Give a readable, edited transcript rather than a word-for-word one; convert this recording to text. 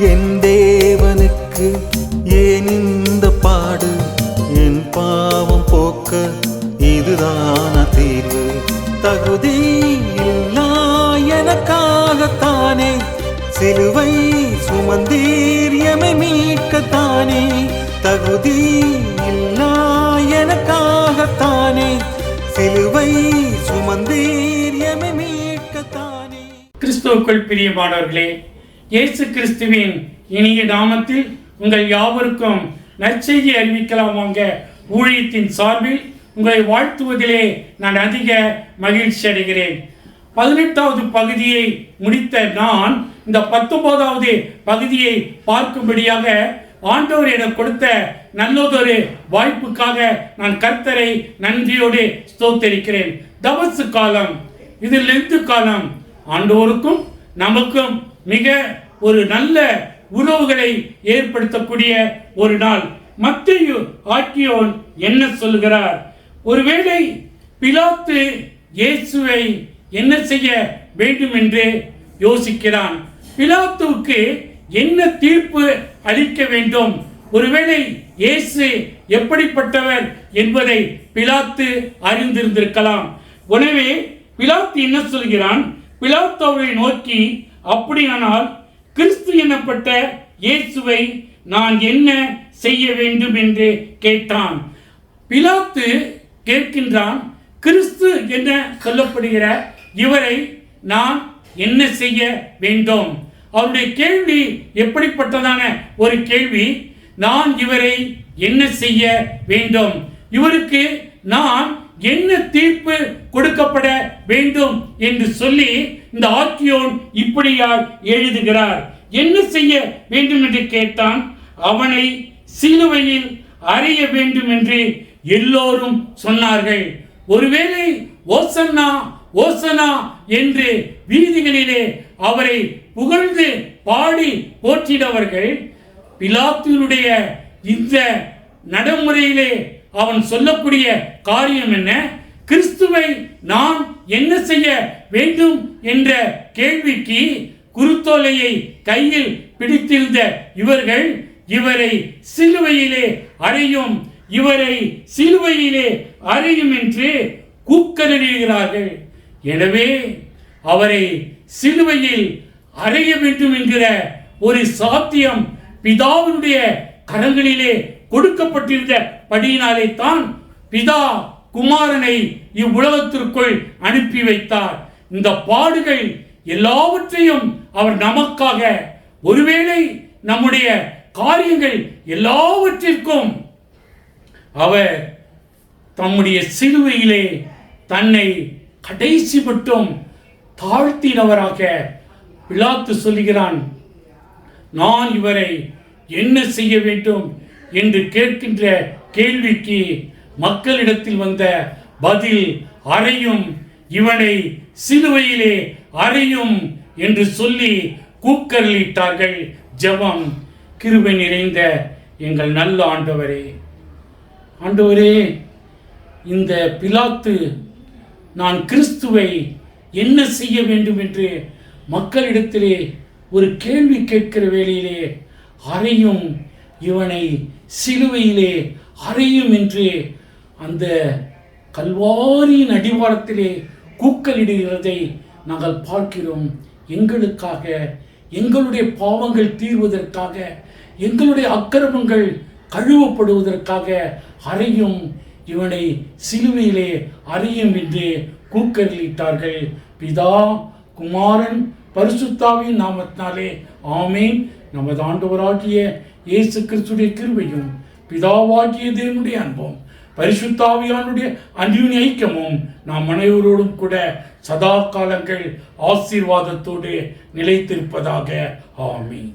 என் தேவனுக்கு ஏன் இந்த பாடு? என் பாவம் போக்க இதுதான தீர்வு? தகுதி இல்லா எனக்காகத்தானே சிலுவை சுமந்தீர் எமை மீட்கத்தானே. தகுதி இல்லா எனக்காகத்தானே சிலுவை சுமந்தீர் எமை மீட்கத்தானே. கிறிஸ்துவுக்குள் பிரியமானவர்களே, இயேசு கிறிஸ்துவின் இனிய நாமத்தில் உங்கள் யாவருக்கும் நற்செய்தி அறிவிக்கலாம் வாங்க ஊழியத்தின் சார்பில் உங்களை வாழ்த்துவதிலே நான் அதிக மகிழ்ச்சி அடைகிறேன். 18வது பகுதியை முடித்த நான் இந்த 19வது பகுதியை பார்க்கும்படியாக ஆண்டவர் எனக்கு கொடுத்த நல்லதொரு வாய்ப்புக்காக நான் கர்த்தரை நன்றியோடு ஸ்தோத்தரிக்கிறேன். தபசு காலம், இது லெந்து காலம். ஆண்டவருக்கும் நமக்கும் மிக ஒரு நல்ல உறவுகளை ஏற்படுத்தக்கூடிய ஒரு நாள். மத்தேயு ஆக்கியோன் என்ன சொல்லுகிறார்? ஒருவேளை பிலாத்து இயேசுவை என்ன செய்ய வேண்டும் என்று யோசிக்கிறான். பிலாத்துவுக்கு என்ன தீர்ப்பு அளிக்க வேண்டும்? ஒருவேளை இயேசு எப்படிப்பட்டவர் என்பதை பிலாத்து அறிந்திருந்திருக்கலாம். எனவே பிலாத்து என்ன சொல்கிறான்? பிலாத்து அவரை நோக்கி, அப்படியானால் கிறிஸ்து எனப்பட்ட இயேசுவை நான் என்ன செய்ய வேண்டும் என்று கேட்டான். பிலாத்து கேட்கின்றான், கிறிஸ்து என சொல்லப்படுகிற இவரை நான் என்ன செய்ய வேண்டும்? அவருடைய கேள்வி எப்படிப்பட்டதான ஒரு கேள்வி? நான் இவரை என்ன செய்ய வேண்டும்? இவருக்கு நான் என்ன தீர்ப்பு கொடுக்கப்பட வேண்டும் என்று சொல்லி இந்த ஆக்கியோன் இப்படியால் எழுதுகிறார். என்ன செய்ய வேண்டும் என்று கேட்டான். அவனை சிலுவையில் அறைய வேண்டும் என்று எல்லோரும் சொன்னார்கள். ஒருவேளை ஓசன்னா ஓசனா என்று வீதிகளிலே அவரை புகழ்ந்து பாடி போற்றினவர்கள் பிலாத்துவினுடைய இந்த நடைமுறையிலே அவன் சொல்லக்கூடிய காரியம் என்ன? கிறிஸ்துவை நான் என்ன செய்ய வேண்டும் என்ற கேள்விக்கு குருத்தோலையை கையில் பிடித்திருந்த இவர்கள் இவரை சிலுவையிலே அறையும், இவரை சிலுவையிலே அறையும் என்று கூக்கலிடுகிறார்கள். எனவே அவரை சிலுவையில் அறைய வேண்டும் என்கிற ஒரு சாத்தியம் பிதாவினுடைய கரங்களிலே கொடுக்கப்பட்டிருந்த படியினாலே தான் பிதா குமாரனை இவ்வுலகத்திற்குள் அனுப்பி வைத்தார். இந்த பாடுகள் எல்லாவற்றையும் அவர் நமக்காக, ஒருவேளை நம்முடைய காரியங்கள் எல்லாவற்றிற்கும் அவர் தம்முடைய சிலுவையிலே தன்னை கடைசி மட்டும் தாழ்த்தினவராக பிலாத்து சொல்லுகிறான். நான் இவரை என்ன செய்ய வேண்டும் என்று கேட்கின்ற கேள்விக்கு மக்களிடத்தில் வந்த பதில் அறையும், இவனை சிலுவையிலே அறையும் என்று சொல்லி கூக்கலிட்டார்கள். ஜெபம். கிருபை நிறைந்த எங்கள் நல்ல ஆண்டவரே, ஆண்டவரே, இந்த பிலாத்து நான் கிறிஸ்துவை என்ன செய்ய வேண்டும் என்று மக்களிடத்திலே ஒரு கேள்வி கேட்கிற வேளையிலே அறையும், இவனை சிலுவையிலே அறையும் என்று அந்த கல்வாரியின் அடிவாரத்திலே கூக்கலிடுகிறதை நாங்கள் பார்க்கிறோம். எங்களுக்காக, எங்களுடைய பாவங்கள் தீர்வதற்காக, எங்களுடைய அக்கிரமங்கள் கழுவப்படுவதற்காக அறையும், இவனை சிலுவையிலே அறையும் என்று கூக்கலிட்டார்கள். பிதா குமாரன் பரிசுத்தாவின் நாமத்தினாலே ஆமேன். நமது ஆண்டவராகிய இயேசு கிறிஸ்துடைய கிருபையும் பிதாவாகிய தேவனுடைய அன்பும் பரிசுத்தாவியானுடைய அன்பின் ஐக்கியமும் நாம் அனைவரோடும் கூட சதா காலங்கள் ஆசீர்வாதத்தோடு நிலைத்திருப்பதாக. ஆமீன்.